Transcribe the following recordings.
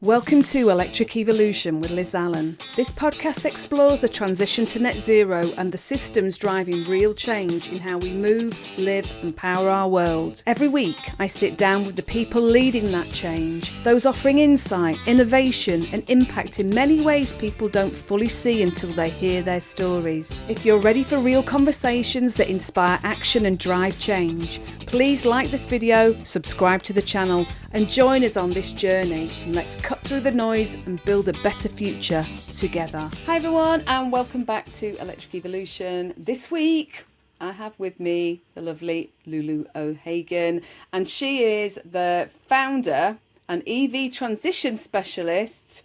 Welcome to Electric Evolution with Liz Allan. This podcast explores the transition to net zero and the systems driving real change in how we move, live and power our world. Every week I sit down with the people leading that change, those offering insight, innovation and impact in many ways people don't fully see until they hear their stories. If you're ready for real conversations that inspire action and drive change, please like this video, subscribe to the channel and join us on this journey. And let's cut through the noise and build a better future together. Hi everyone and welcome back to Electric Evolution. This week I have with me the lovely Lulu O'Hagan, and she is the founder and EV transition specialist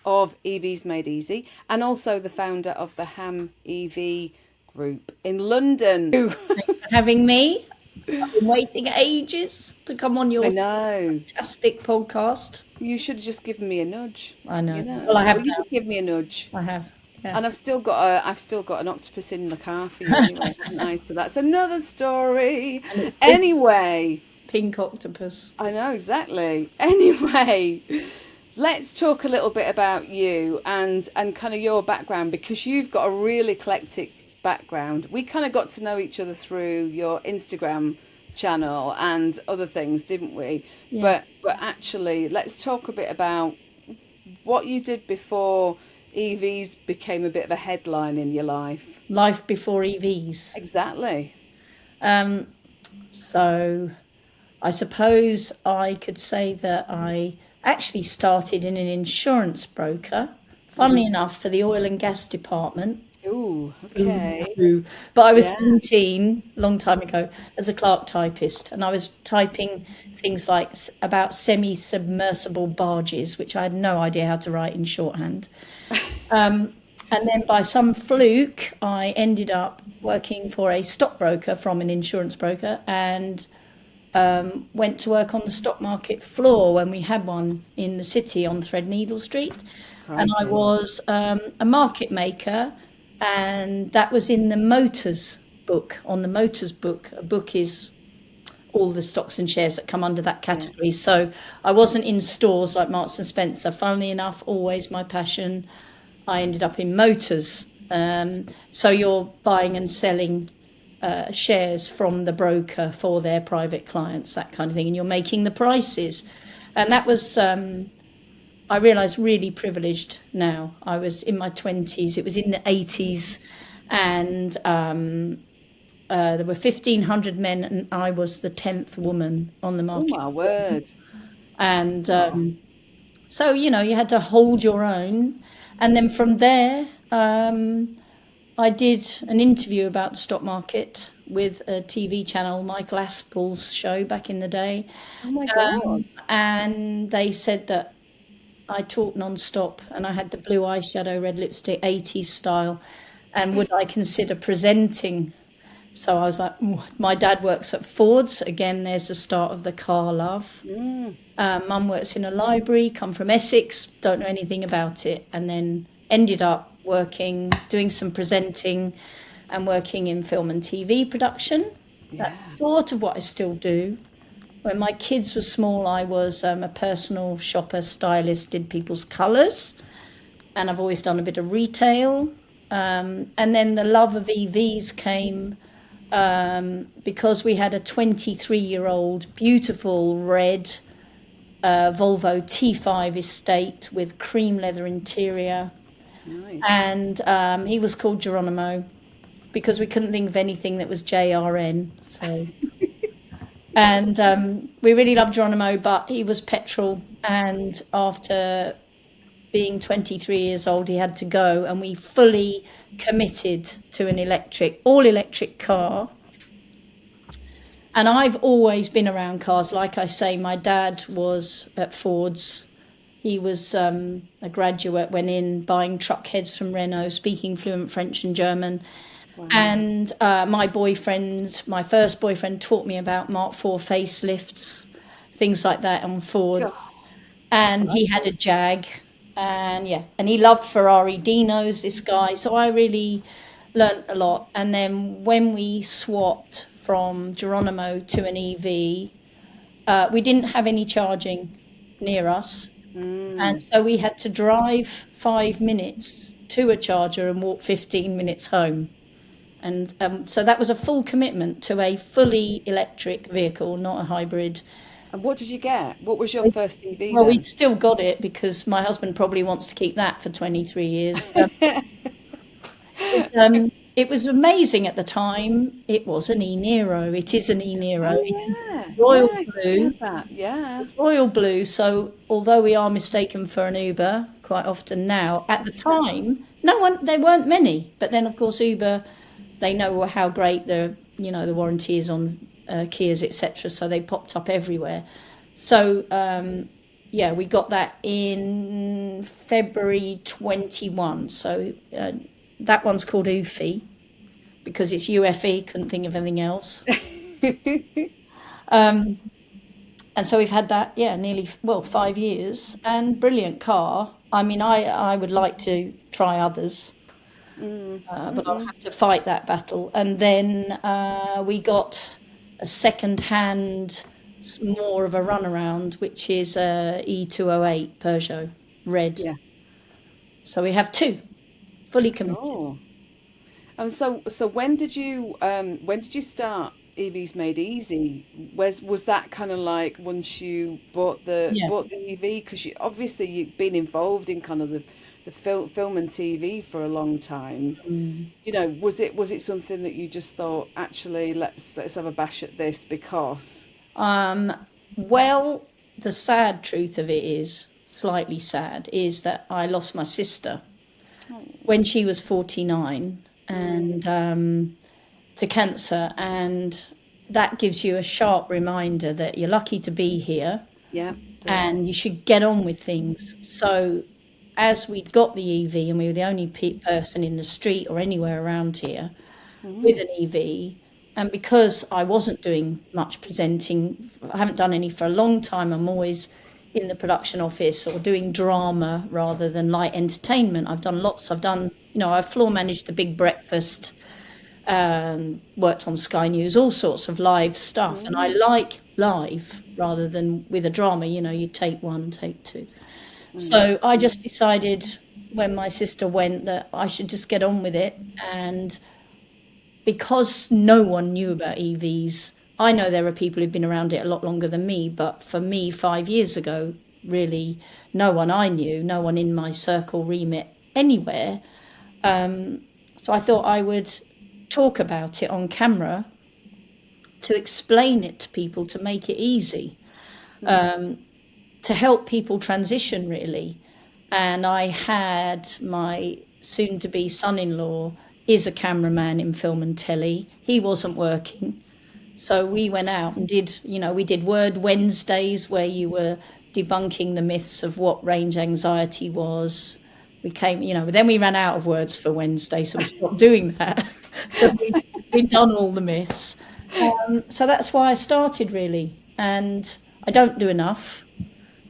of EVs Made Easy and also the founder of the Ham EV group in London. Thanks for having me. I've been waiting ages to come on your fantastic podcast. You should have just given me a nudge. I know. Well, I have. You did give me a nudge. I have. Yeah. And I've still got an octopus in the car for you anyway. Nice. So that's another story. Anyway, pink octopus. I know exactly. Anyway, let's talk a little bit about you and kind of your background, because you've got a real eclectic background. We kind of got to know each other through your Instagram channel and other things, didn't we? Yeah. But actually, let's talk a bit about what you did before EVs became a bit of a headline in your life. Life before EVs. Exactly. So I suppose I could say that I actually started in an insurance broker, funnily enough, for the oil and gas department. Ooh, okay. But I was 17, long time ago, as a clerk typist, and I was typing things like about semi-submersible barges, which I had no idea how to write in shorthand. And then by some fluke, I ended up working for a stockbroker from an insurance broker and went to work on the stock market floor when we had one in the city on Threadneedle Street. Right. And I was a market maker. And that was in the Motors book. On the Motors book, a book is all the stocks and shares that come under that category. Yeah. So I wasn't in stores like Marks and Spencer. Funnily enough, always my passion. I ended up in Motors. So you're buying and selling shares from the broker for their private clients, that kind of thing. And you're making the prices. And that was... I realise really privileged now. I was in my 20s. It was in the 80s, and there were 1,500 men, and I was the 10th woman on the market. Oh my word! And so you had to hold your own, and then from there, I did an interview about the stock market with a TV channel, Michael Aspel's show back in the day. Oh my God! And they said that I talked non-stop and I had the blue eyeshadow, red lipstick, 80s style. And would I consider presenting? So I was like, my dad works at Ford's. Again, there's the start of the car love. Mum works in a library, come from Essex, don't know anything about it. And then ended up doing some presenting and working in film and TV production. Yeah. That's sort of what I still do. When my kids were small, I was a personal shopper, stylist, did people's colours. And I've always done a bit of retail. And then the love of EVs came because we had a 23-year-old beautiful red Volvo T5 estate with cream leather interior. Nice. And he was called Geronimo because we couldn't think of anything that was JRN. So... And we really loved Geronimo, but he was petrol. And after being 23 years old, he had to go. And we fully committed to an all-electric car. And I've always been around cars. Like I say, my dad was at Ford's. He was a graduate, went in buying truck heads from Renault, speaking fluent French and German. Wow. And my first boyfriend taught me about Mark IV facelifts, things like that on Fords. Gosh. And he had a Jag, and he loved Ferrari Dinos, this guy. So I really learnt a lot. And then when we swapped from Geronimo to an EV, we didn't have any charging near us. And so we had to drive 5 minutes to a charger and walk 15 minutes home. And so that was a full commitment to a fully electric vehicle, not a hybrid. And what did you get? What was your first EV Well, then? we still got it because my husband probably wants to keep that for 23 years. It was amazing at the time. It was an E-Nero. It is an E-Nero. Oh It's yeah, royal yeah, I blue. heard that. Yeah. Royal blue. So although we are mistaken for an Uber quite often now, at the time, there weren't many. But then, of course, Uber, they know how great the warranty is on Kias, etc. So they popped up everywhere. So we got that in February 21. So that one's called UFE because it's UFE. Couldn't think of anything else. And so we've had that, nearly 5 years, and brilliant car. I mean, I would like to try others. But I'll have to fight that battle. And then we got a second-hand, more of a runaround, which is a E208 Peugeot red. Yeah. So we have two, fully committed. Oh. And so when did you start EVs Made Easy? Was that kind of like once you bought the EV? Because you've been involved in kind of the film and TV for a long time. Was it something that you just thought, actually, let's have a bash at this because? Well, the sad truth of it is, slightly sad, is that I lost my sister when she was 49 and to cancer, and that gives you a sharp reminder that you're lucky to be here. Yeah. And you should get on with things. So as we'd got the EV and we were the only person in the street or anywhere around here with an EV, and because I wasn't doing much presenting, I haven't done any for a long time, I'm always in the production office or doing drama rather than light entertainment. I've done lots. I've floor managed the Big Breakfast, worked on Sky News, all sorts of live stuff. And I like live rather than with a drama, you take one, take two. So I just decided when my sister went that I should just get on with it. And because no one knew about EVs, I know there are people who've been around it a lot longer than me, but for me, 5 years ago, really, no one I knew, no one in my circle, remit, anywhere. So I thought I would talk about it on camera to explain it to people, to make it easy, to help people transition, really. And I had my soon-to-be son-in-law is a cameraman in film and telly. He wasn't working. So we went out and we did Word Wednesdays where you were debunking the myths of what range anxiety was. Then we ran out of words for Wednesday, so we stopped doing that. We'd done all the myths. So that's why I started, really. And I don't do enough,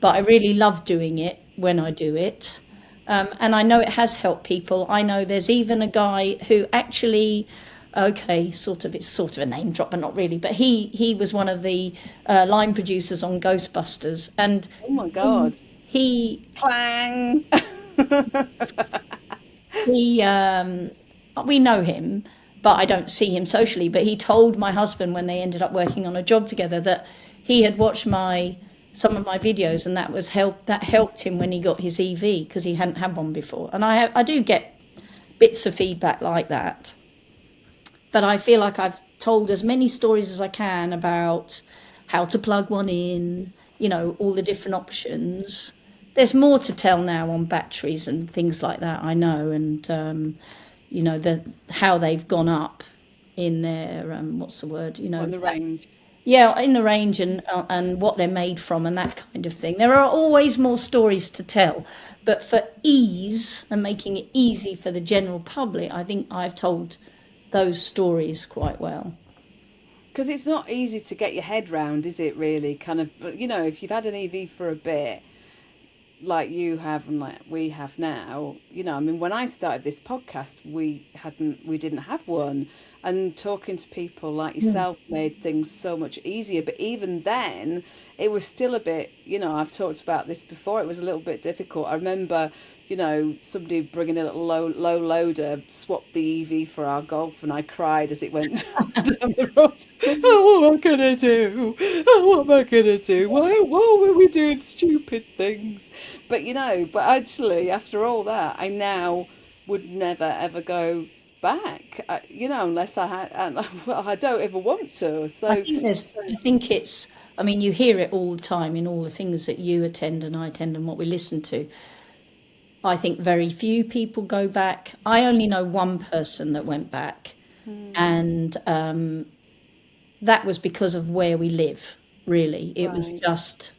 but I really love doing it when I do it. And I know it has helped people. I know there's even a guy who actually, it's sort of a name drop, but not really. But he was one of the line producers on Ghostbusters. And oh my God. He clang. We know him, but I don't see him socially. But he told my husband when they ended up working on a job together that he had watched some of my videos, and that helped him when he got his EV because he hadn't had one before. And I do get bits of feedback like that, but I feel like I've told as many stories as I can about how to plug one in, all the different options. There's more to tell now on batteries and things like that, I know, and how they've gone up in their what's the word, on the range. Yeah, in the range and what they're made from and that kind of thing. There are always more stories to tell. But for ease and making it easy for the general public, I think I've told those stories quite well. Because it's not easy to get your head round, is it, really? Kind of, if you've had an EV for a bit, like you have and like we have now, when I started this podcast, we didn't have one. and talking to people like yourself made things so much easier. But even then, it was still a bit, I've talked about this before, it was a little bit difficult. I remember, somebody bringing a little low loader, swapped the EV for our Golf, and I cried as it went down the road. Oh, what am I going to do? Oh, what am I going to do? Why were we doing stupid things? But, but actually, after all that, I now would never, ever go back, unless I had, and well, I don't ever want to. So I think it's, I mean, you hear it all the time in all the things that you attend and I attend and what we listen to. I think very few people go back. I only know one person that went back, and that was because of where we live, really. It was just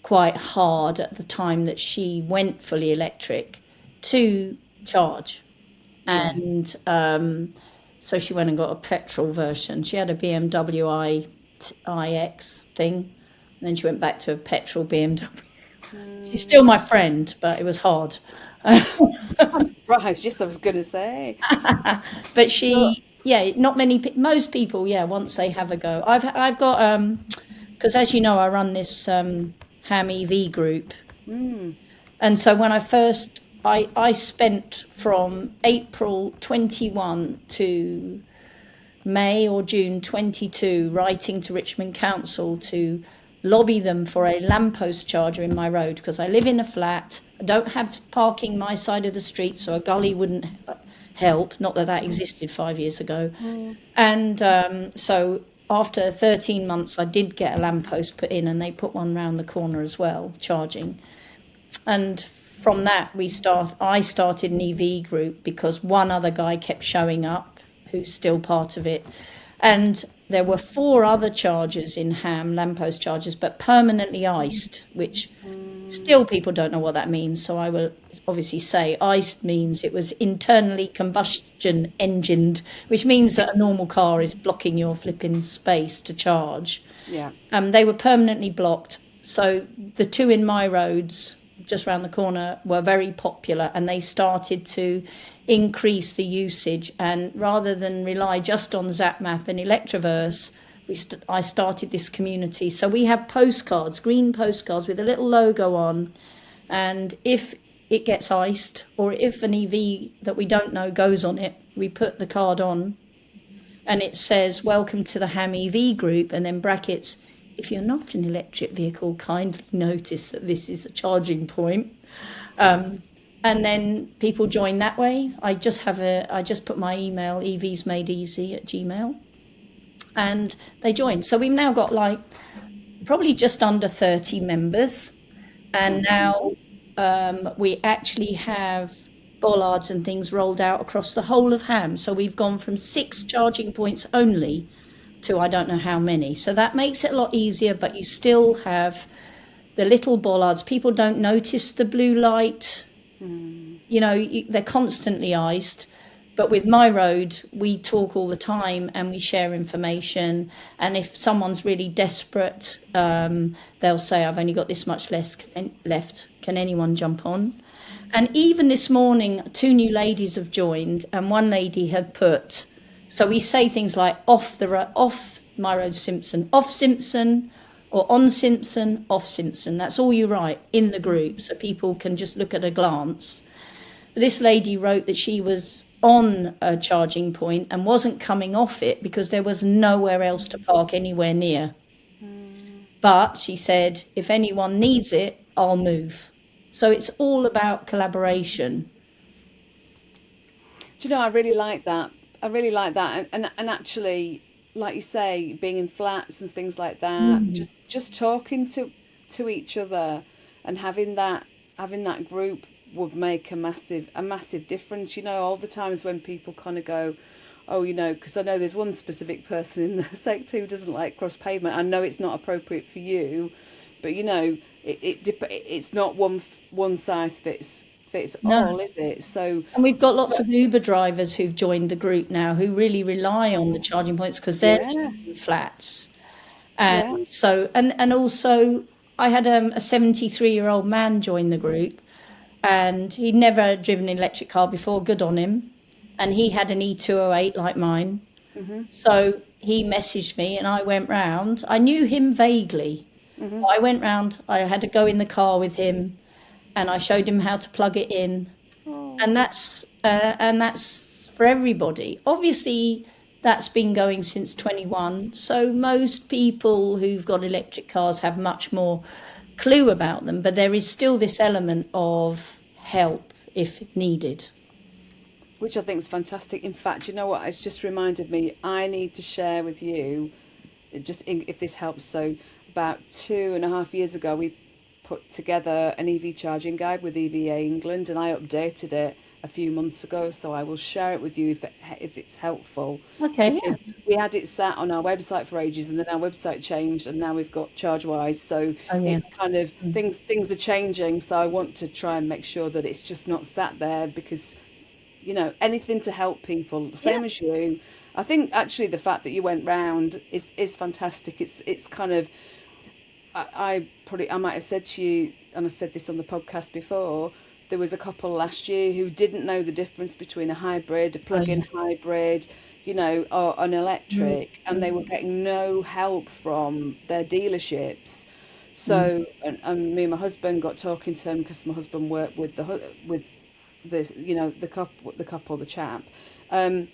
quite hard at the time that she went fully electric to charge. And so she went and got a petrol version. She had a BMW iX thing, and then she went back to a petrol BMW. She's still my friend, but it was hard. I'm surprised. Yes, I was going to say. But not many. Most people, once they have a go. I've got because as you know, I run this Ham EV group, and so when I first. I spent from April 21 to May or June 22 writing to Richmond Council to lobby them for a lamppost charger in my road, because I live in a flat. I don't have parking my side of the street, so a gully wouldn't help. Not that existed 5 years ago. And so after 13 months, I did get a lamppost put in, and they put one round the corner as well, charging. And from that, I started an EV group because one other guy kept showing up, who's still part of it. And there were 4 other chargers in Ham, lamppost chargers, but permanently iced, which still people don't know what that means. So I will obviously say iced means it was internally combustion engined, which means that a normal car is blocking your flipping space to charge. Yeah. They were permanently blocked. So the 2 in my roads just around the corner were very popular, and they started to increase the usage. And rather than rely just on ZapMap and Electroverse, I started this community. So we have postcards, green postcards with a little logo on, and if it gets iced or if an EV that we don't know goes on it, we put the card on and it says welcome to the Ham EV group, and then brackets, if you're not an electric vehicle, kindly notice that this is a charging point. And then people join that way. I just put my email, EVs Made Easy at Gmail, and they join. So we've now got like probably just under 30 members. And now we actually have bollards and things rolled out across the whole of Ham. So we've gone from 6 charging points only to I don't know how many. So that makes it a lot easier, but you still have the little bollards. People don't notice the blue light. They're constantly iced. But with my road, we talk all the time and we share information. And if someone's really desperate, they'll say, I've only got this much left. Can anyone jump on? And even this morning, 2 new ladies have joined, and one lady had put, so we say things like off my road Simpson, off Simpson, or on Simpson, off Simpson. That's all you write in the group, so people can just look at a glance. This lady wrote that she was on a charging point and wasn't coming off it because there was nowhere else to park anywhere near. But she said, if anyone needs it, I'll move. So it's all about collaboration. Do you know, I really like that. And actually, like you say, being in flats and things like that, just talking to each other and having that group would make a massive difference. All the times when people kind of go, oh, because I know there's one specific person in the sector who doesn't like cross pavement. I know it's not appropriate for you, but it's not one size fits all, is it? So, and we've got lots of Uber drivers who've joined the group now who really rely on the charging points because they're in flats. And so, and also I had a 73-year-old man join the group, and he'd never driven an electric car before. Good on him. And he had an E208 like mine. So he messaged me and I went round. I knew him vaguely. I went round, I had to go in the car with him and I showed him how to plug it in. And that's for everybody. Obviously, that's been going since 21. So most people who've got electric cars have much more clue about them, but there is still this element of help if needed. Which I think is fantastic. In fact, you know what? It's just reminded me, I need to share with you, if this helps. So about 2.5 years ago, we put together an EV charging guide with EVA England, and I updated it a few months ago. So I will share it with you if it's helpful. Okay, Because we had it sat on our website for ages, and then our website changed, and now we've got ChargeWise. So it's kind of things are changing. So I want to try and make sure that it's just not sat there, because anything to help people, same as you. I think actually the fact that you went round is fantastic. It's kind of, I might have said to you, and I said this on the podcast before, there was a couple last year who didn't know the difference between a hybrid, a plug-in hybrid, or an electric, and they were getting no help from their dealerships. So, and me and my husband got talking to them, because my husband worked with the chap, and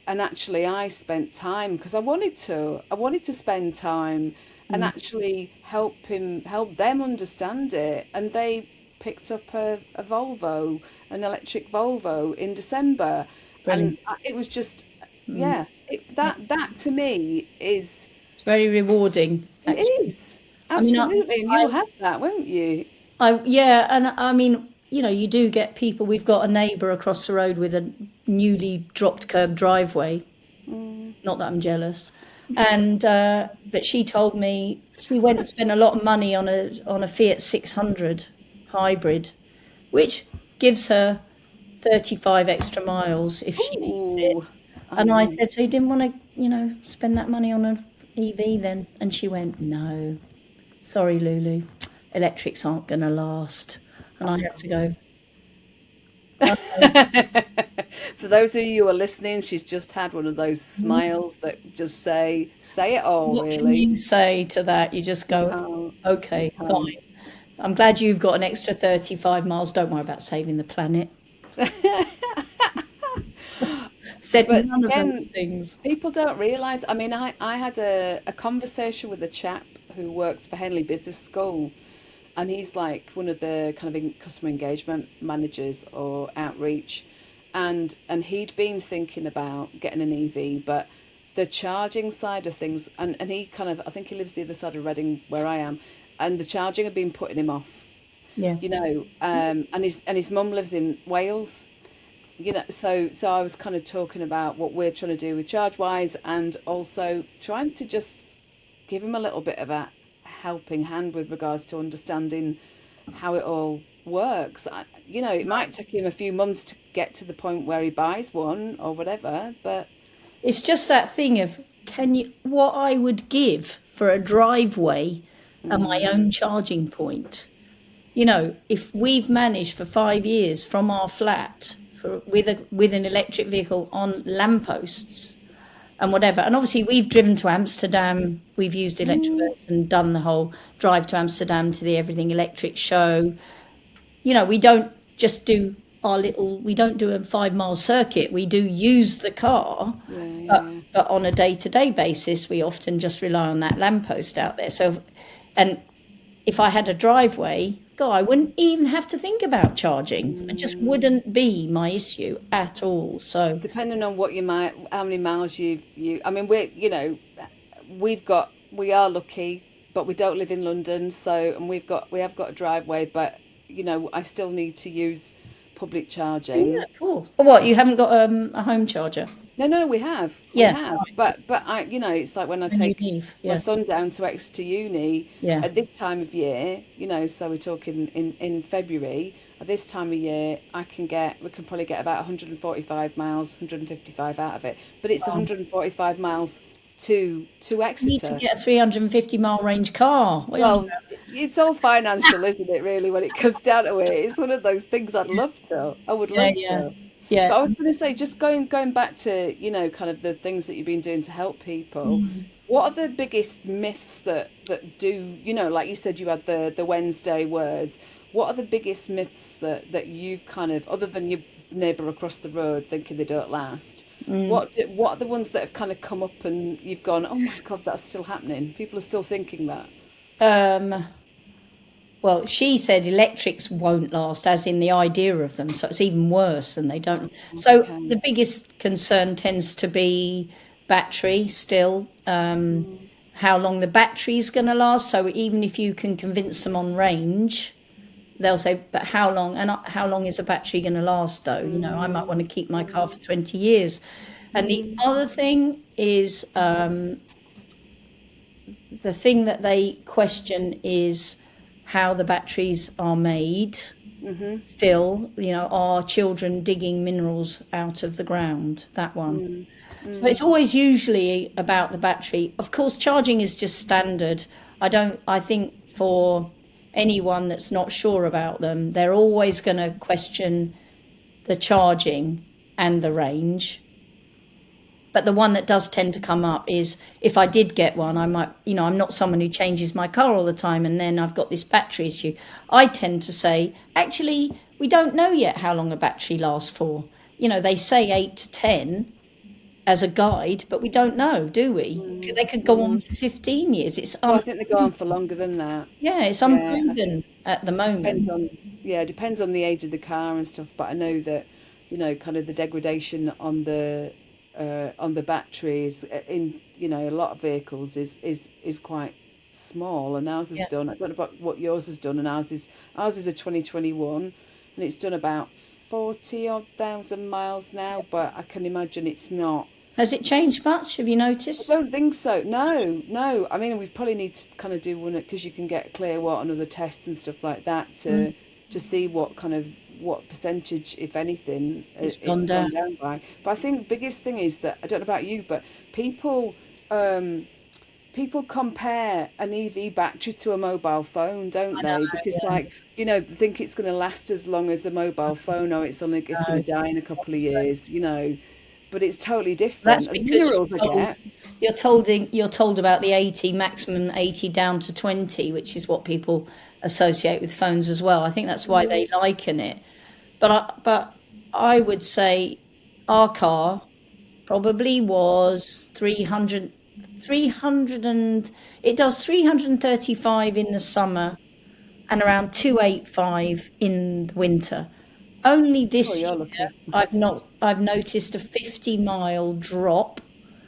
actually I spent time, because I wanted to spend time and actually help them understand it, and they picked up a Volvo, an electric Volvo, in December. brilliant. And it was just that to me is, It's very rewarding. it is absolutely, and you'll have that, won't you? And I mean, you do get people. We've got a neighbour across the road with a newly dropped curb driveway. Not that I'm jealous. And but she told me she went and spent a lot of money on a Fiat 600 hybrid, which gives her 35 extra miles if she needs it. And I said, so you didn't want to, spend that money on an EV then? And she went, no, sorry, Lulu, electrics aren't going to last. And I have to go, For those of you who are listening, she's just had one of those smiles that just say it all, what can really. you say to that? You just go, okay, fine. I'm glad you've got an extra 35 miles. Don't worry about saving the planet. Said But none of again, those things. people don't realise. I mean, I had a conversation with a chap who works for Henley Business School, and he's like one of the kind of customer engagement managers or outreach, and he'd been thinking about getting an EV, but the charging side of things, and he kind of, I think he lives the other side of Reading where I am, and the charging had been putting him off, Yeah. and his mum lives in Wales, so I was kind of talking about what we're trying to do with ChargeWise, and also trying to just give him a little bit of a helping hand with regards to understanding how it all works. It might take him a few months to get to the point where he buys one or whatever, but It's just that thing of what I would give for a driveway and my own charging point. If we've managed for 5 years from our flat with an electric vehicle on lampposts and whatever, and obviously we've driven to Amsterdam, we've used electric and done the whole drive to Amsterdam to the Everything Electric show. We don't just do we don't do a 5-mile circuit. We do use the car, but on a day-to-day basis, we often just rely on that lamppost out there. So, and if I had a driveway, I wouldn't even have to think about charging. It just wouldn't be my issue at all. So depending on how many miles you, I mean, we are lucky, but we don't live in London. So, and we have got a driveway, but I still need to use public charging. yeah, cool. What, you haven't got a home charger? No, we have. Yeah. We have. But I, it's like when I When you take leave, my yeah. son down to Exeter Uni Yeah. at this time of year, so we're talking in February, at this time of year, we can probably get about 145 miles, 155 out of it. But it's 145 miles to You need to Exeter. get a 350-mile range car. What are you on Well, about? it's all financial, isn't it, really, when it comes down to it? It's one of those things I would Yeah, love yeah. to. Yeah. But I was going to say, just going back to, kind of the things that you've been doing to help people. Mm. What are the biggest myths that do, like you said, you had the Wednesday words. What are the biggest myths that you've kind of, other than your neighbour across the road thinking they don't last? Mm. What are the ones that have kind of come up and you've gone, oh my God, that's still happening. People are still thinking that. Um, well, she said electrics won't last, as in the idea of them. So it's even worse than they don't. So Okay. the biggest concern tends to be battery still. How long the battery's going to last. So even if you can convince them on range, they'll say, but how long? And how long is a battery going to last, though? I might want to keep my car for 20 years. And the other thing is the thing that they question is how the batteries are made. Still, are children digging minerals out of the ground? That one. So it's always usually about the battery. Of course, charging is just standard. I think for anyone that's not sure about them, they're always going to question the charging and the range. But the one that does tend to come up is if I did get one, I might, I'm not someone who changes my car all the time and then I've got this battery issue. I tend to say, actually, we don't know yet how long a battery lasts for. They say 8 to 10 as a guide, but we don't know, do we? They could go on for 15 years. Well, I think they go on for longer than that. Yeah, it's Yeah, I think unproven at the depends moment. on yeah, it depends on the age of the car and stuff. But I know that, kind of the degradation on the batteries in a lot of vehicles is quite small, and ours has Yeah. done. I don't know about what yours has done, and ours is a 2021, and it's done about 40 odd thousand miles now. But I can imagine it's not. Has it changed much? Have you I noticed? don't think so. No, no. I mean, we probably need to kind of do one because you can get clear what and other tests and stuff like that Mm. to see what percentage, if anything, It's gone it's down. gone down by. But I think the biggest thing is that I don't know about you, but um, people compare an EV battery to a mobile phone, don't I know, they? Because yeah. like they think it's going to last as long as a mobile phone, or it's going No, to die in a couple of honestly. years. But it's totally That's different. And the because minerals I get. you're told about the 80, maximum 80 down to 20, which is what people associate with phones as well. I think that's why they liken it. But I would say our car probably was 300, 300 and it does 335 in the summer and around 285 in the winter. Only Oh, this you're year, lucky. I've noticed a 50-mile drop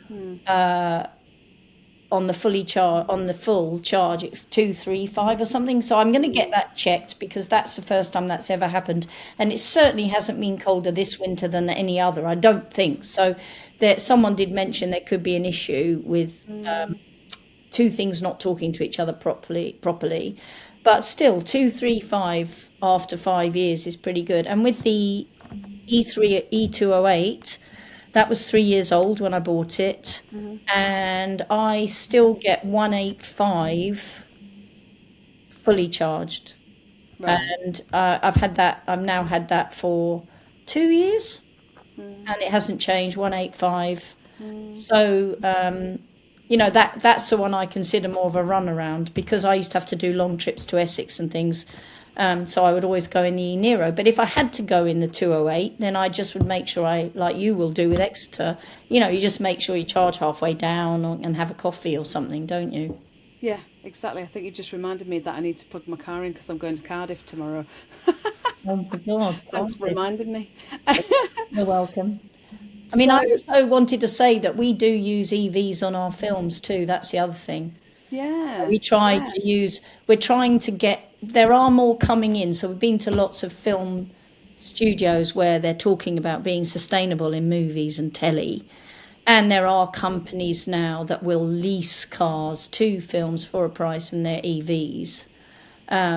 Hmm. on the full charge. It's 235 or something. So I'm going to get that checked because that's the first time that's ever happened, and it certainly hasn't been colder this winter than any other. I don't think so. There, someone did mention there could be an issue with two things not talking to each other properly, but still 235 after 5 years is pretty good. And with the E208, that was 3 years old when I bought it, and I still get 185 fully charged. Right. And I've now had that for 2 years, and it hasn't changed. 185. So that's the one I consider more of a runaround because I used to have to do long trips to Essex and things. So I would always go in the E-Nero. But if I had to go in the 208, then I just would make sure like you will do with Exeter, you just make sure you charge halfway down and have a coffee or something, don't you? Yeah, exactly. I think you just reminded me that I need to plug my car in because I'm going to Cardiff tomorrow. Oh my God, Thanks for Cardiff. reminding me. You're welcome. I mean, I So, also wanted to say that we do use EVs on our films too. That's the other thing. yeah, We try yeah. to use, we're trying to get, there are more coming in. So we've been to lots of film studios where they're talking about being sustainable in movies and telly. And there are companies now that will lease cars to films for a price and they're EVs.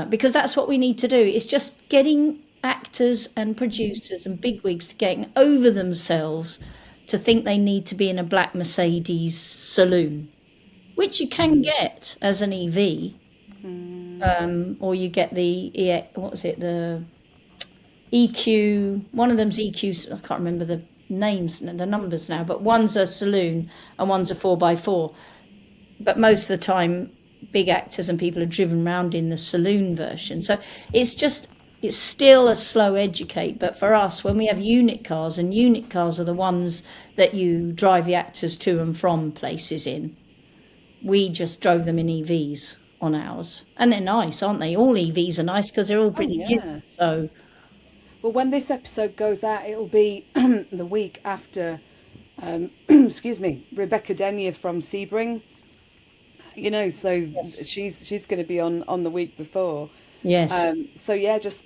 Because that's what we need to do. It's just getting actors and producers and bigwigs getting over themselves to think they need to be in a black Mercedes saloon, which you can get as an EV, or you get the what was it, the EQ. One of them's EQ. I can't remember the names and the numbers now, but one's a saloon and one's a 4x4. But most of the time, big actors and people are driven around in the saloon version. So it's still a slow educate. But for us, when we have unit cars, and unit cars are the ones that you drive the actors to and from places in, we just drove them in EVs on ours. And they're nice, aren't they? All EVs are nice because they're all pretty new. So, well, when this episode goes out, it'll be the week after, excuse me, Rebecca Denyer from Sebring. You know, so yes. she's going to be on the week before. Yes. So yeah, just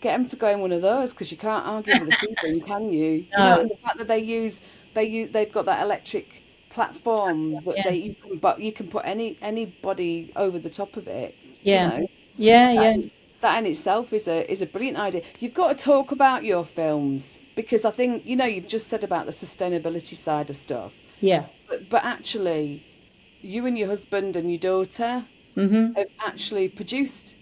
get them to go in one of those, because you can't argue with the Sebring, can you? No. You know, and the fact that they've got that electric platform, but Yeah. you can put anybody over the top of it. Yeah. You know, Yeah. that in itself is a brilliant idea. You've got to talk about your films, because I think, you know, you've just said about the sustainability side of stuff. Yeah. But actually, you and your husband and your daughter have actually produced,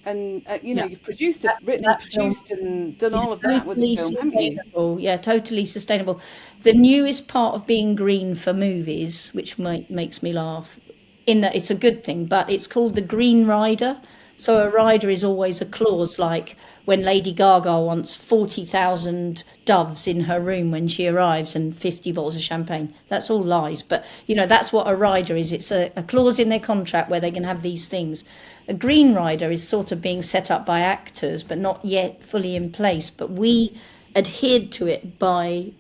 and you know, you've produced, written, and produced, and done all of that with the film, haven't you? Yeah, totally sustainable. The newest part of being green for movies, which makes me laugh, in that it's a good thing, but it's called the Green Rider. So a rider is always a clause, like when Lady Gaga wants 40,000 doves in her room when she arrives and 50 bottles of champagne. That's all lies. But, you know, that's what a rider is. It's a clause in their contract where they can have these things. A green rider is sort of being set up by actors, but not yet fully in place. But we adhered to it by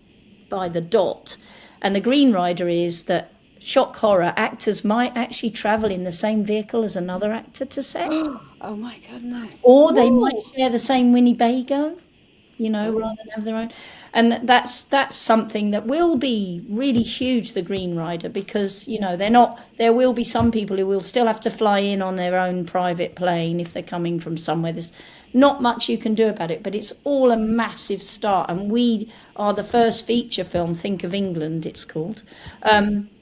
the dot. And the green rider is that, shock horror, actors might actually travel in the same vehicle as another actor to set. Oh my goodness. Or they might share the same Winnebago, you know, rather than have their own. And that's something that will be really huge, the Green Rider, because, you know, there will be some people who will still have to fly in on their own private plane if they're coming from somewhere. There's not much you can do about it, but it's all a massive start. And we are the first feature film, Think of England, it's called,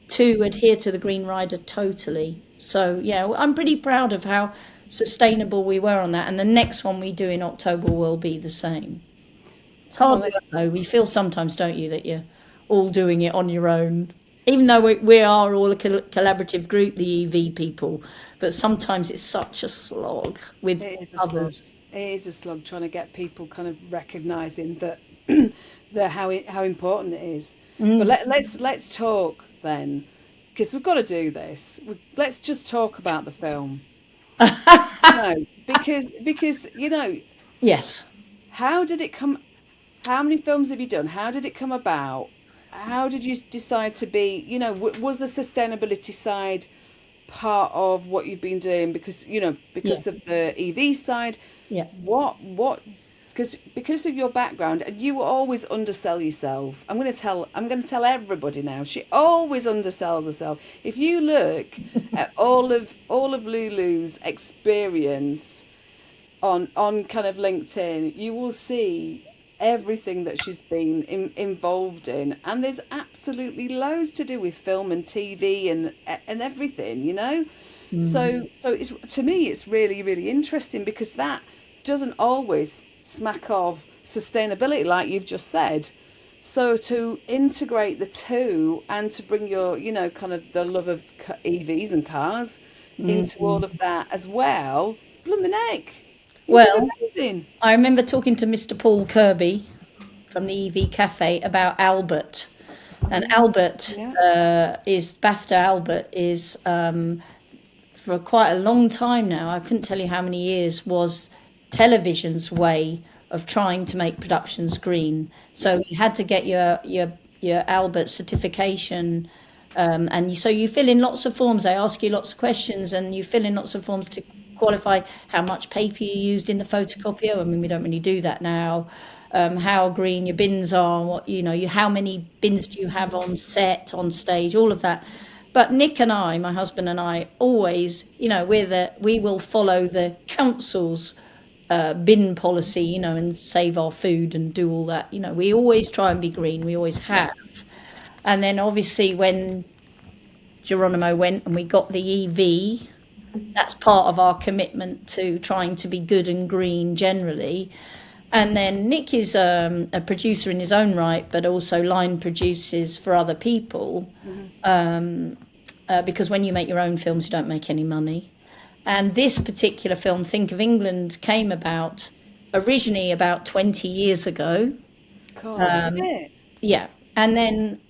to adhere to the Green Rider totally. So, yeah, I'm pretty proud of how sustainable we were on that. And the next one we do in October will be the same. It's hard work, though. We feel sometimes, don't you, that you're all doing it on your own, even though we are all a collaborative group, the EV people. But sometimes it's such a slog with others. It is a slog trying to get people kind of recognising that how important it is. But let's talk then, because we've got to do this. Let's just talk about the film. No, because you know. Yes. How did it come? How many films have you done? How did it come about? How did you decide to be? You know, was the sustainability side part of what you've been doing? Because you know, because of the EV side. Yeah. What? Because of your background, and you always undersell yourself. I'm going to tell everybody now. She always undersells herself. If you look at all of Lulu's experience on kind of LinkedIn, you will see everything that she's been involved in, and there's absolutely loads to do with film and TV and everything, you know. So it's, to me, it's really, really interesting, because that doesn't always smack of sustainability, like you've just said. So to integrate the two, and to bring your, you know, kind of the love of EVs and cars into all of that as well, blooming heck. Well, amazing. I remember talking to Mr. Paul Kirby from the EV Cafe about Albert. And Albert is BAFTA. Albert is, for quite a long time now, I couldn't tell you how many years, was television's way of trying to make productions green. So you had to get your Albert certification, and so you fill in lots of forms. They ask you lots of questions, and you fill in lots of forms to qualify how much paper you used in the photocopier. I mean, we don't really do that now. How green your bins are, what, you know, how many bins do you have on set, on stage, all of that. But Nick and I, my husband and I, always, you know, we will follow the council's bin policy, you know, and save our food and do all that. You know, we always try and be green. We always have. And then obviously when Geronimo went and we got the EV, that's part of our commitment to trying to be good and green generally. And then Nick is a producer in his own right, but also line produces for other people, because when you make your own films, you don't make any money. And this particular film, Think of England, came about originally about 20 years ago. God, did it? Yeah. And then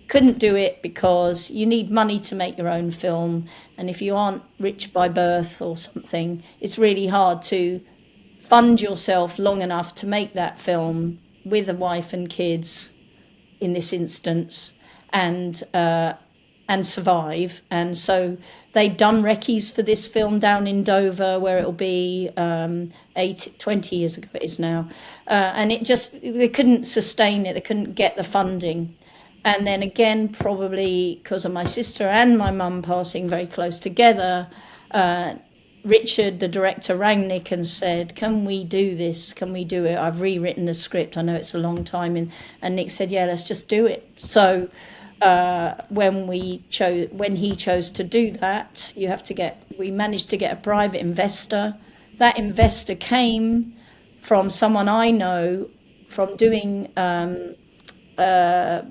couldn't do it because you need money to make your own film. And if you aren't rich by birth or something, it's really hard to fund yourself long enough to make that film with a wife and kids in this instance, and survive. And so they'd done recce's for this film down in Dover, where it'll be 20 years ago it is now, and they couldn't sustain it, they couldn't get the funding. And then again, probably because of my sister and my mum passing very close together, Richard, the director, rang Nick and said, can we do this? Can we do it? I've rewritten the script. I know it's a long time. And Nick said, yeah, let's just do it. So when he chose to do that, we managed to get a private investor. That investor came from someone I know from doing a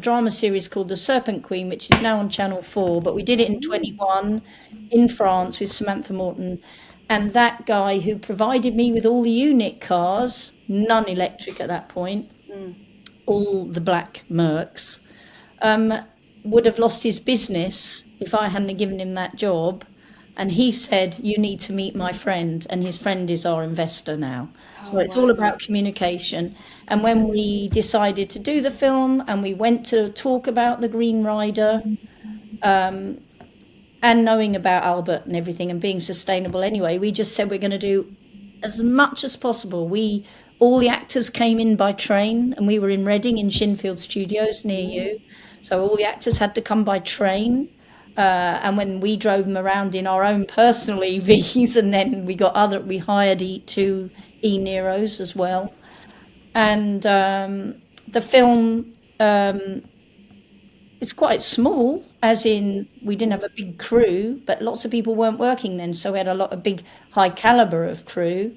drama series called The Serpent Queen, which is now on Channel 4, but we did it in 21 in France with Samantha Morton. And that guy who provided me with all the unit cars, none electric at that point, all the black Mercs, would have lost his business if I hadn't given him that job. And he said, you need to meet my friend, and his friend is our investor now. So it's all about communication. And when we decided to do the film and we went to talk about the Green Rider, and knowing about Albert and everything and being sustainable anyway, we just said we're going to do as much as possible. All the actors came in by train, and we were in Reading in Shinfield Studios near you. So all the actors had to come by train. And when we drove them around in our own personal EVs, and then we hired two E-Neros as well. And the film is quite small, as in we didn't have a big crew, but lots of people weren't working then. So we had a big high caliber of crew.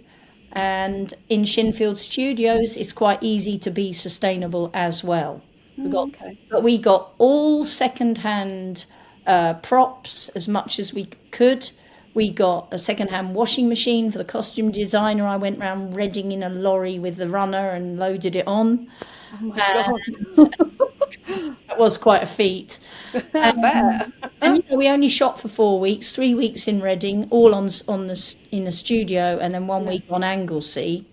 And in Shinfield Studios, it's quite easy to be sustainable as well. But we got all second-hand props as much as we could. We got a second-hand washing machine for the costume designer. I went round Reading in a lorry with the runner and loaded it on. Oh my God. That was quite a feat. I bet. And we only shot for 4 weeks, 3 weeks in Reading, all in the studio, and then 1 week on Anglesey,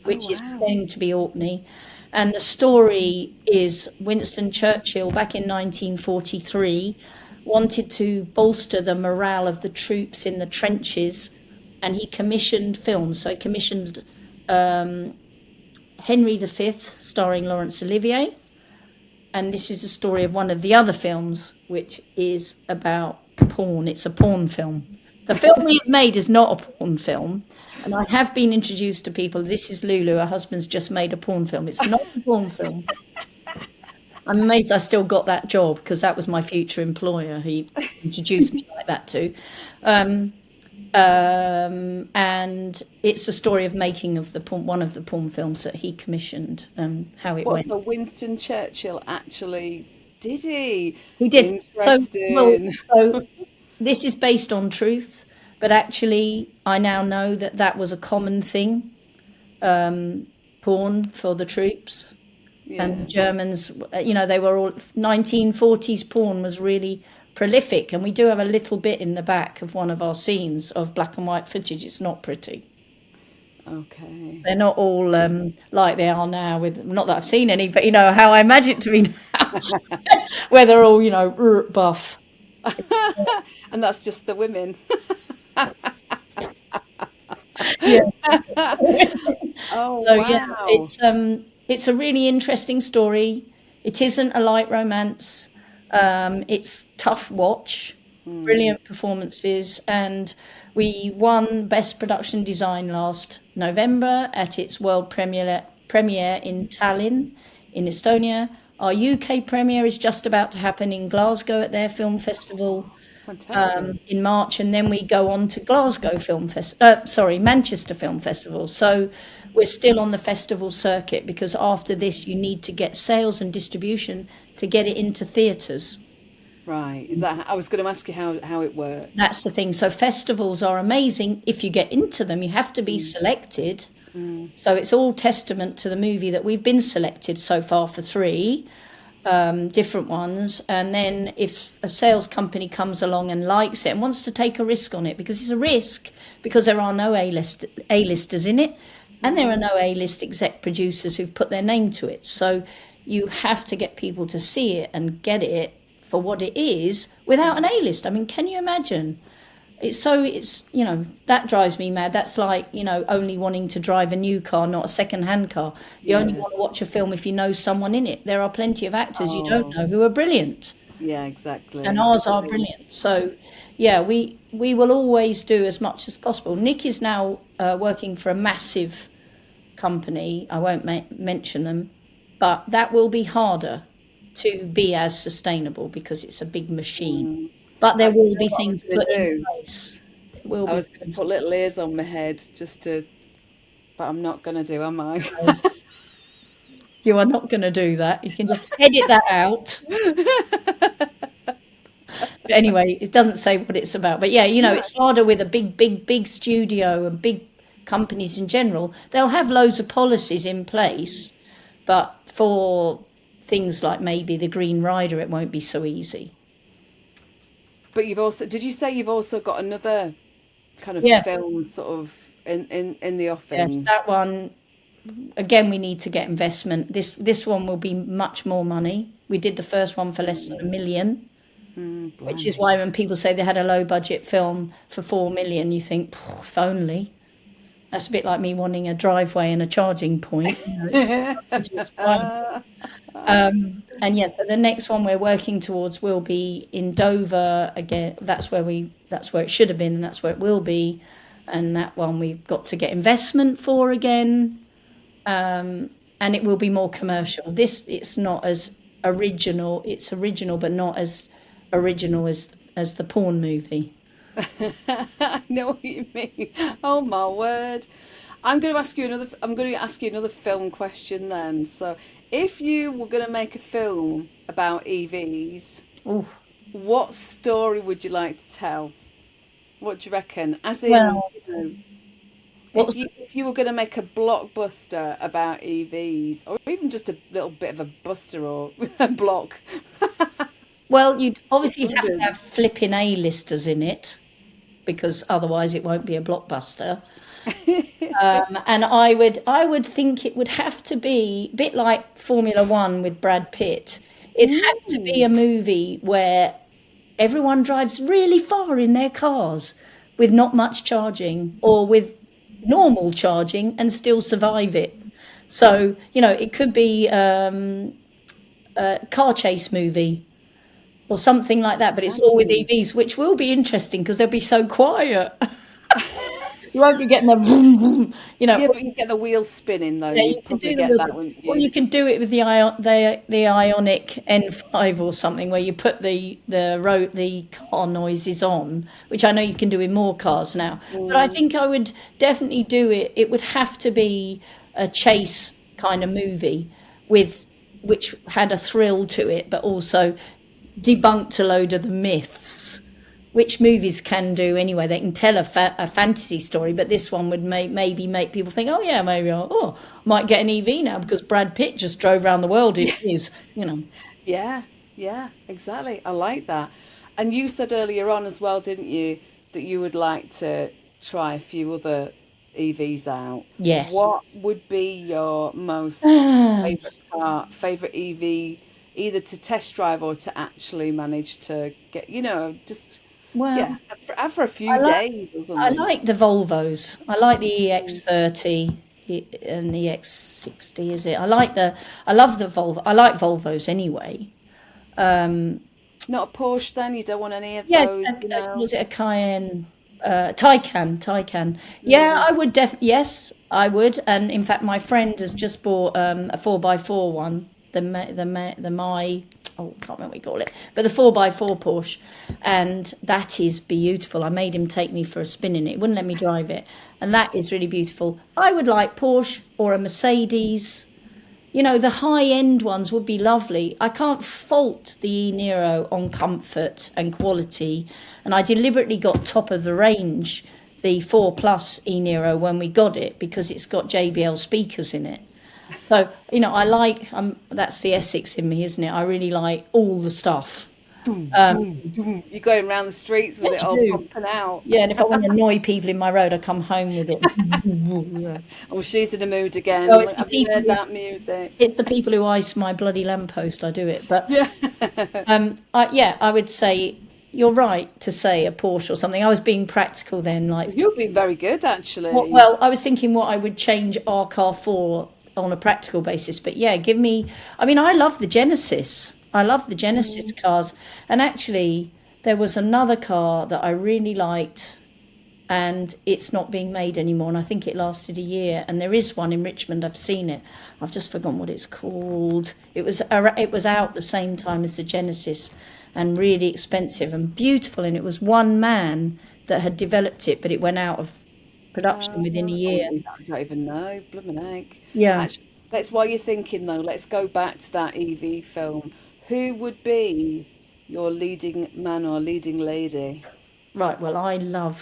which is going to be Orkney. And the story is Winston Churchill, back in 1943, wanted to bolster the morale of the troops in the trenches, and he commissioned films. So he commissioned Henry V, starring Laurence Olivier, and this is the story of one of the other films, which is about porn. It's a porn film. The film we have made is not a porn film, and I have been introduced to people. This is Lulu, her husband's just made a porn film. It's not a porn film. I'm amazed I still got that job, because that was my future employer. He introduced me like that too. And it's the story of making of one of the porn films that he commissioned, how it went. So Winston Churchill actually, did he? He did. Interesting. So this is based on truth, but actually I now know that was a common thing, porn for the troops. Yeah. And the Germans, they were all 1940s porn was really prolific, and we do have a little bit in the back of one of our scenes of black and white footage. It's not pretty. Okay. They're not all like they are now, with not that I've seen any, but how I imagine it to be now, where they're all buff. And that's just the women. Yeah. Oh, so, wow. Yeah, it's a really interesting story. It isn't a light romance. It's tough watch, brilliant performances, and we won Best Production Design last November at its world premiere in Tallinn in Estonia. Our UK premiere is just about to happen in Glasgow at their film festival. Fantastic. in March, and then we go on to Manchester Film Festival. So we're still on the festival circuit, because after this you need to get sales and distribution to get it into theatres. Right. Is that? I was going to ask you how it works. That's the thing. So festivals are amazing. If you get into them, you have to be selected. So it's all testament to the movie that we've been selected so far for 3 different ones. And then if a sales company comes along and likes it and wants to take a risk on it, because it's a risk, because there are no A-listers in it, and there are no A-list exec producers who've put their name to it. So you have to get people to see it and get it for what it is without an A-list. I mean, can you imagine? It's that drives me mad. That's like, only wanting to drive a new car, not a second-hand car. You only want to watch a film if you know someone in it. There are plenty of actors you don't know who are brilliant. Yeah, exactly. And ours are brilliant. So, yeah, we will always do as much as possible. Nick is now working for a massive company. I won't mention them, but that will be harder to be as sustainable, because it's a big machine. But there will be things put in place. I was going to put little ears on my head but I'm not going to do, am I? You are not going to do that. You can just edit that out. But anyway, it doesn't say what it's about. But yeah, it's harder with a big studio and big companies in general. They'll have loads of policies in place, but for things like maybe the Green Rider, it won't be so easy. But did you say you've also got another kind of film sort of in the offing? Yes, that one, again, we need to get investment. This one will be much more money. We did the first one for less than $1 million, which is why when people say they had a low budget film for $4 million, you think, if only. That's a bit like me wanting a driveway and a charging point. And yeah, so the next one we're working towards will be in Dover again. That's where it should have been, and that's where it will be. And that one we've got to get investment for again. And it will be more commercial. It's not as original. It's original, but not as original as the porn movie. I know what you mean. Oh my word. I'm going to ask you another film question then. So, if you were going to make a film about EVs, what story would you like to tell? What do you reckon? As in, if you were going to make a blockbuster about EVs, or even just a little bit of a buster or a block. Well, you obviously have to have flipping A-listers in it, because otherwise it won't be a blockbuster. And I would think it would have to be a bit like Formula One with Brad Pitt. It'd have to be a movie where everyone drives really far in their cars with not much charging, or with normal charging, and still survive it. So, it could be a car chase movie or something like that, but it's all with EVs, which will be interesting because they'll be so quiet. You won't be getting the vroom, vroom, Yeah, but you get the wheels spinning though. Yeah, you can do get that, wouldn't you? Or you can do it with the Ioniq N5 or something, where you put the car noises on, which I know you can do in more cars now. But I think I would definitely do it. It would have to be a chase kind of movie which had a thrill to it, but also debunked a load of the myths, which movies can do anyway. They can tell a fantasy story, but this one would maybe make people think, oh yeah, maybe I might get an EV now because Brad Pitt just drove around the world. It is, Yeah, exactly. I like that. And you said earlier on as well, didn't you, that you would like to try a few other EVs out? Yes. What would be your most favourite EV, either to test drive or to actually manage to get, for a few days or something? I like the Volvos. I like the EX30 and the EX60, is it? I love the Volvo. I like Volvos anyway. Not a Porsche then? You don't want any of those? Was it a Cayenne? Taycan. Yeah, I would yes, I would. And in fact, my friend has just bought a 4x4 one. The My, I can't remember what you call it, but the 4x4 Porsche, and that is beautiful. I made him take me for a spin in it. He wouldn't let me drive it, and that is really beautiful. I would like Porsche or a Mercedes. You know, the high-end ones would be lovely. I can't fault the e-Niro on comfort and quality, and I deliberately got top of the range, the 4 Plus e-Niro, when we got it, because it's got JBL speakers in it. So, you know, I like, that's the Essex in me, isn't it? I really like all the stuff. You're going around the streets with it all pumping out. Yeah, and if I want to annoy people in my road, I come home with it. Oh, she's in the mood again. Oh, it's the Have you people heard who- that music? It's the people who ice my bloody lamppost, I do it. But Yeah. I would say you're right to say a Porsche or something. I was being practical then, like, You've been very good, actually. well, I was thinking what I would change our car for on a practical basis. But yeah, give me, I mean, I love the Genesis. I love the Genesis cars. And actually, there was another car that I really liked, and it's not being made anymore. And I think it lasted a year. And there is one in Richmond. I've seen it. I've just forgotten what it's called. It was out the same time as the Genesis, and really expensive and beautiful. And it was one man that had developed it, but it went out of production within a year. I don't even know. Blooming egg. Yeah. Actually, that's why you're thinking, though. Let's go back to that EV film. Who would be your leading man or leading lady? Right. Well,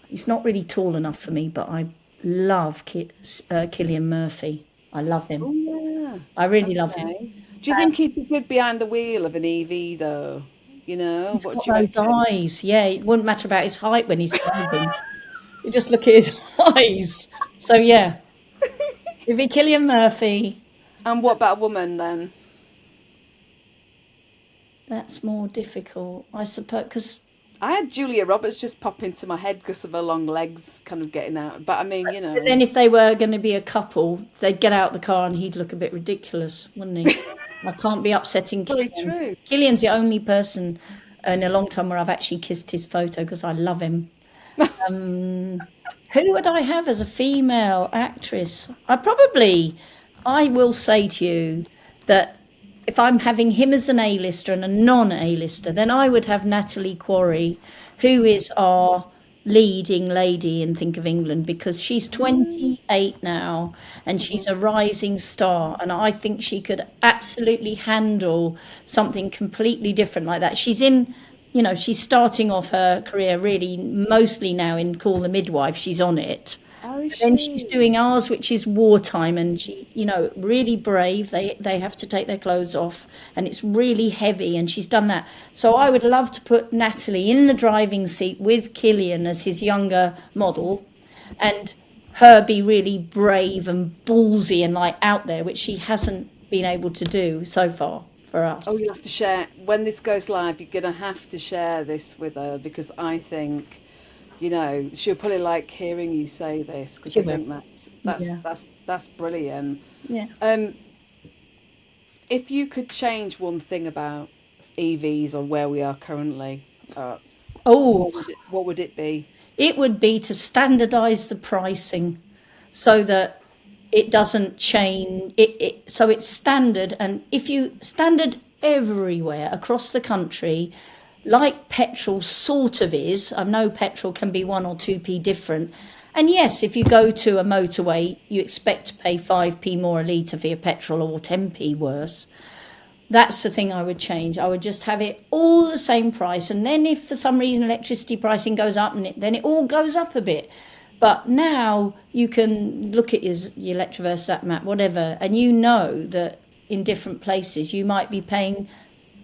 he's not really tall enough for me, but I love Cillian Murphy. I love him. Oh, yeah. I really love him. Okay. Do you think he'd be good behind the wheel of an EV, though? You know, He's what got do you those reckon? eyes. Yeah, it wouldn't matter about his height when he's driving. You just look at his eyes. So yeah, it'd be Cillian Murphy. And what about a woman then? That's more difficult, I suppose, because I had Julia Roberts just pop into my head because of her long legs kind of getting out. But I mean, you know. then if they were going to be a couple, they'd get out the car and he'd look a bit ridiculous, wouldn't he? I can't be upsetting Very Cillian. true. Cillian's the only person in a long time where I've actually kissed his photo because I love him. Who would I have as a female actress? I will say to you that if I'm having him as an A-lister and a non-A-lister, then I would have Natalie Quarry, who is our leading lady in Think of England, because she's 28 now and she's a rising star, and I think she could absolutely handle something completely different like that. She's starting off her career really mostly now in Call the Midwife. She's on it. Oh, is Then she? she's doing ours, which is wartime, and she, really brave. They have to take their clothes off, and it's really heavy, and she's done that. So I would love to put Natalie in the driving seat with Cillian as his younger model, and her be really brave and ballsy and like out there, which she hasn't been able to do so far for us. Oh, you'll have to share. When this goes live, you're going to have to share this with her, because I think, she'll probably like hearing you say this, because She I think that's brilliant. Yeah. If you could change one thing about EVs or where we are currently, Oh, what would it be? it would be to standardize the pricing so that it doesn't change so it's standard, and if you standard everywhere across the country, like petrol sort of is. I know petrol can be 1 or 2p different, and yes, if you go to a motorway you expect to pay 5p more a litre for your petrol, or 10p worse. That's the thing I would change. I would just have it all the same price, and then if for some reason electricity pricing goes up, then it all goes up a bit. But now you can look at your Electroverse, that map, whatever, and you know that in different places you might be paying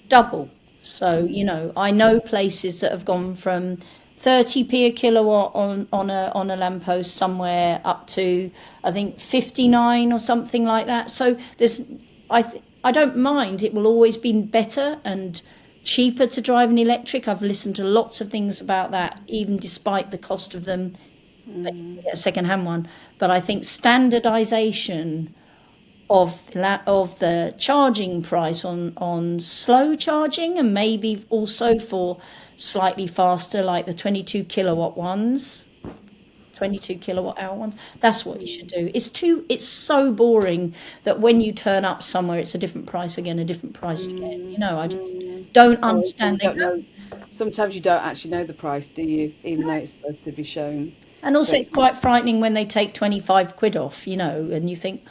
double. So, I know places that have gone from 30p a kilowatt on a lamppost somewhere up to, I think, 59 or something like that. So I don't mind. It will always be better and cheaper to drive an electric. I've listened to lots of things about that, even despite the cost of them. That you can get a second-hand one. But I think standardization of the charging price on slow charging, and maybe also for slightly faster, like the 22 kilowatt ones, 22 kilowatt hour ones. That's what you should do. It's so boring that when you turn up somewhere, it's a different price again, a different price again. You know, I just don't Or also you understand. don't know. Sometimes you don't actually know the price, do you? Even though it's supposed to be shown. And So also, it's it's quite frightening when they take 25 quid off, you know, and you think,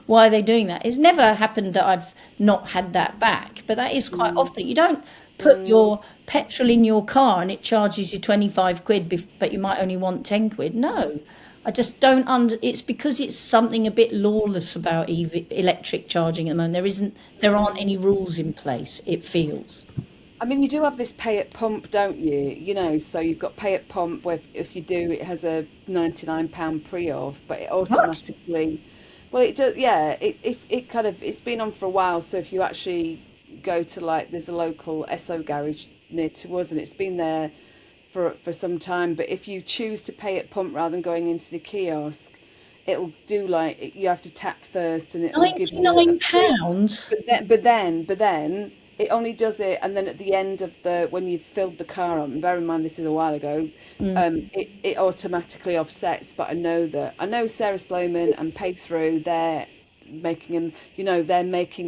why are they doing that? It's never happened that I've not had that back, but that is quite often. You don't put your petrol in your car and it charges you 25 quid, but you might only want 10 quid. No, I just don't it's because it's something a bit lawless about electric charging at the moment. There aren't any rules in place, it feels. I mean, you do have this pay at pump, don't you? You know, so you've got pay at pump where if you do, it has a £99 pre-auth, but it What? automatically, well, it does, yeah, it kind of, it's been on for a while. So if you actually go to like, there's a local Esso garage near to us and it's been there for some time. But if you choose to pay at pump rather than going into the kiosk, it'll do like, you have to tap first and it will give you a free. £99? But then it only does it, and then at the end of when you've filled the car up, and bear in mind this is a while ago, it automatically offsets. But I know Sarah Sloman and Pay Through, they're making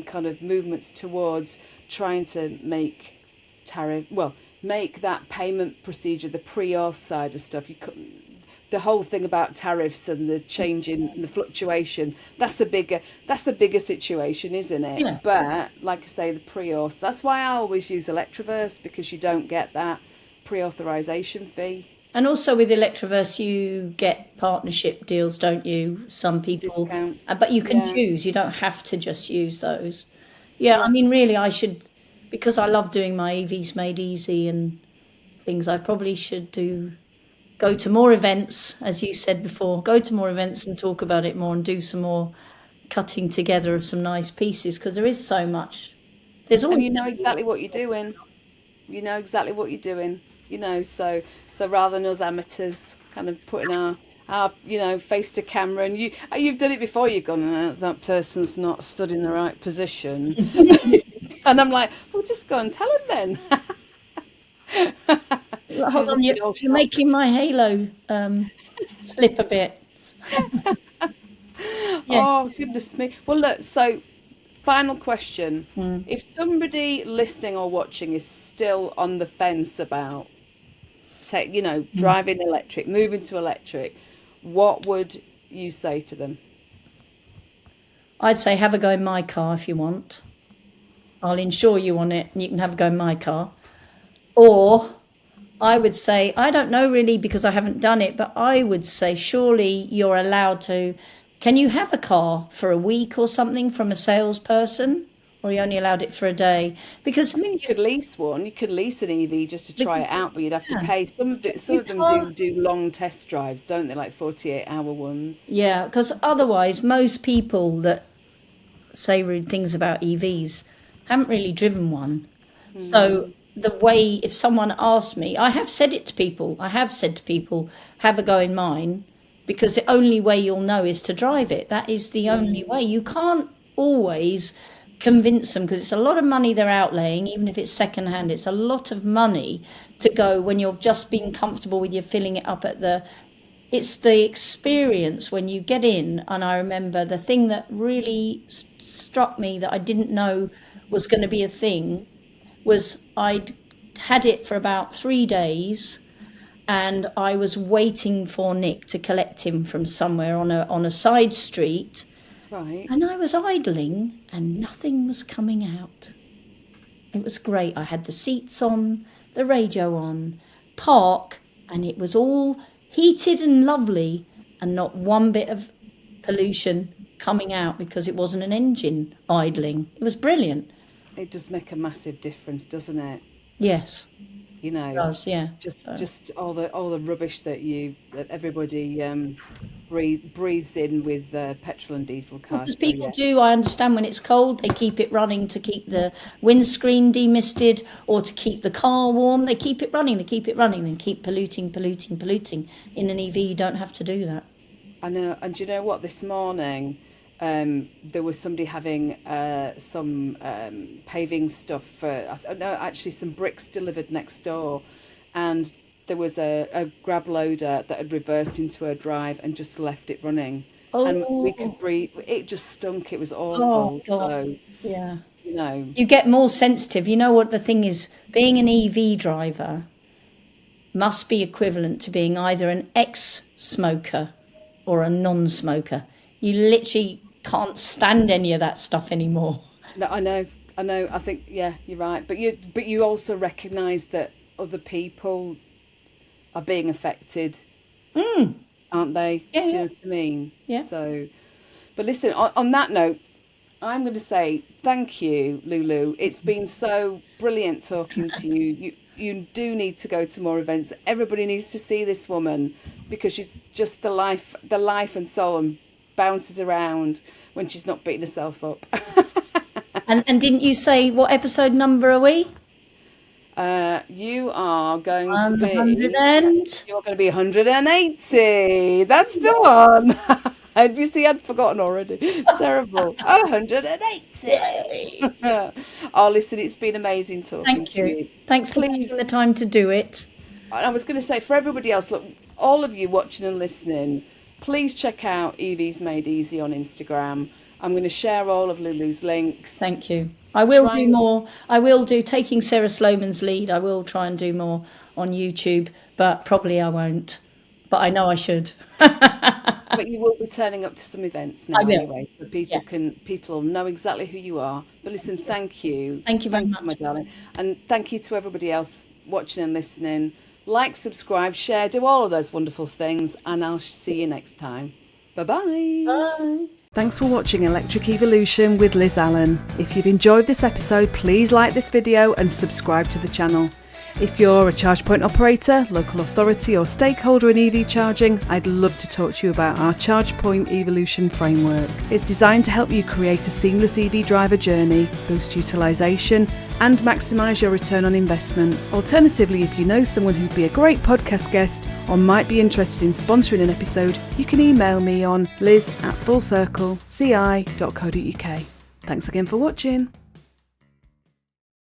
kind of movements towards trying to make make that payment procedure, the pre-auth side of stuff. The whole thing about tariffs and the change in the fluctuation, that's a bigger situation, isn't it? Yeah. But like I say, the pre-auth, that's why I always use Electroverse, because you don't get that pre-authorization fee. And also with Electroverse, you get partnership deals, don't you? Some people, Discounts. but you can Yeah. choose. You don't have to just use those. Yeah, I Yeah. mean, really, I should, because I love doing my EVs Made Easy and things, I probably should go to more events, as you said before, go to more events and talk about it more and do some more cutting together of some nice pieces, because there is so much. There's And always you know going to be exactly what you're doing. You know exactly what you're doing. You know, so rather than us amateurs kind of putting our face to camera, and you've done it before, you've gone, that person's not stood in the right position. And I'm like, well, just go and tell him then. Hold She's on, looking all you're making shocked. my halo slip a bit. Yeah. Oh, goodness me. Well, look, so final question. If somebody listening or watching is still on the fence about driving electric, moving to electric, what would you say to them? I'd say have a go in my car if you want. I'll insure you on it and you can have a go in my car. Or I would say, I don't know really because I haven't done it, but I would say surely you're allowed to. Can you have a car for a week or something from a salesperson? Or are you only allowed it for a day? Because I mean, you could lease one. You could lease an EV just to try because it out, but you'd have to yeah, pay. Some you of them can't. do long test drives, don't they? Like 48-hour ones. Yeah, because otherwise most people that say rude things about EVs haven't really driven one. So the way, if someone asks me, I have said it to people, I have said to people, have a go in mine, because the only way you'll know is to drive it. That is the only way. You can't always convince them because it's a lot of money they're outlaying, even if it's second hand. It's a lot of money to go when you've just been comfortable with you filling it up at the. It's the experience when you get in. And I remember the thing that really struck me that I didn't know was going to be a thing was I'd had it for about 3 days and I was waiting for Nick to collect him from somewhere on a side street, Right. and I was idling and nothing was coming out. It was great. I had the seats on, the radio on, park, and it was all heated and lovely and not one bit of pollution coming out because it wasn't an engine idling. It was brilliant. It does make a massive difference, doesn't it? Yes, You it know, does, yeah. just So. just all the rubbish that everybody breathes in with petrol and diesel Because cars. So people yeah, do, I understand when it's cold, they keep it running to keep the windscreen demisted or to keep the car warm. They keep it running, and keep polluting. In an EV, you don't have to do that. I know. And do you know what? This morning, there was somebody having some paving stuff for, no, actually some bricks delivered next door, and there was a grab loader that had reversed into her drive and just left it running. And we could breathe. It just stunk. It was awful. God. So, Yeah. you know. You get more sensitive. You know what the thing is? Being an EV driver must be equivalent to being either an ex-smoker or a non-smoker. You literally can't stand any of that stuff anymore. No, I know. I think, yeah, you're right. But you also recognise that other people are being affected, aren't they? Yeah, Do you know what I mean? Yeah. So, but listen, on that note, I'm going to say thank you, Lulu. It's been so brilliant talking to you. You do need to go to more events. Everybody needs to see this woman because she's just the life and soul, and bounces around when she's not beating herself up. And didn't you say what episode number are we? You are going to be 180. That's the one. And you see, I'd forgotten already. Terrible. 180. Oh, listen, it's been amazing talking to you. Thanks for taking the time to do it. I was going to say, for everybody else, look, all of you watching and listening, please check out EVs Made Easy on Instagram. I'm going to share all of Lulu's links. Thank you. I will do more. I will do, taking Sarah Sloman's lead, I will try and do more on YouTube, but probably I won't. But I know I should. But you will be turning up to some events now anyway, so people will know exactly who you are. But listen, thank you. Thank you very much, my darling. And thank you to everybody else watching and listening. Like, subscribe, share, do all of those wonderful things, and I'll see you next time. Bye-bye. Bye. Thanks for watching Electric Evolution with Liz Allan. If you've enjoyed this episode, please like this video and subscribe to the channel. If you're a charge point operator, local authority or stakeholder in EV charging, I'd love to talk to you about our Charge Point Evolution framework. It's designed to help you create a seamless EV driver journey, boost utilisation and maximise your return on investment. Alternatively, if you know someone who'd be a great podcast guest or might be interested in sponsoring an episode, you can email me on liz@fullcircleci.co.uk. Thanks again for watching.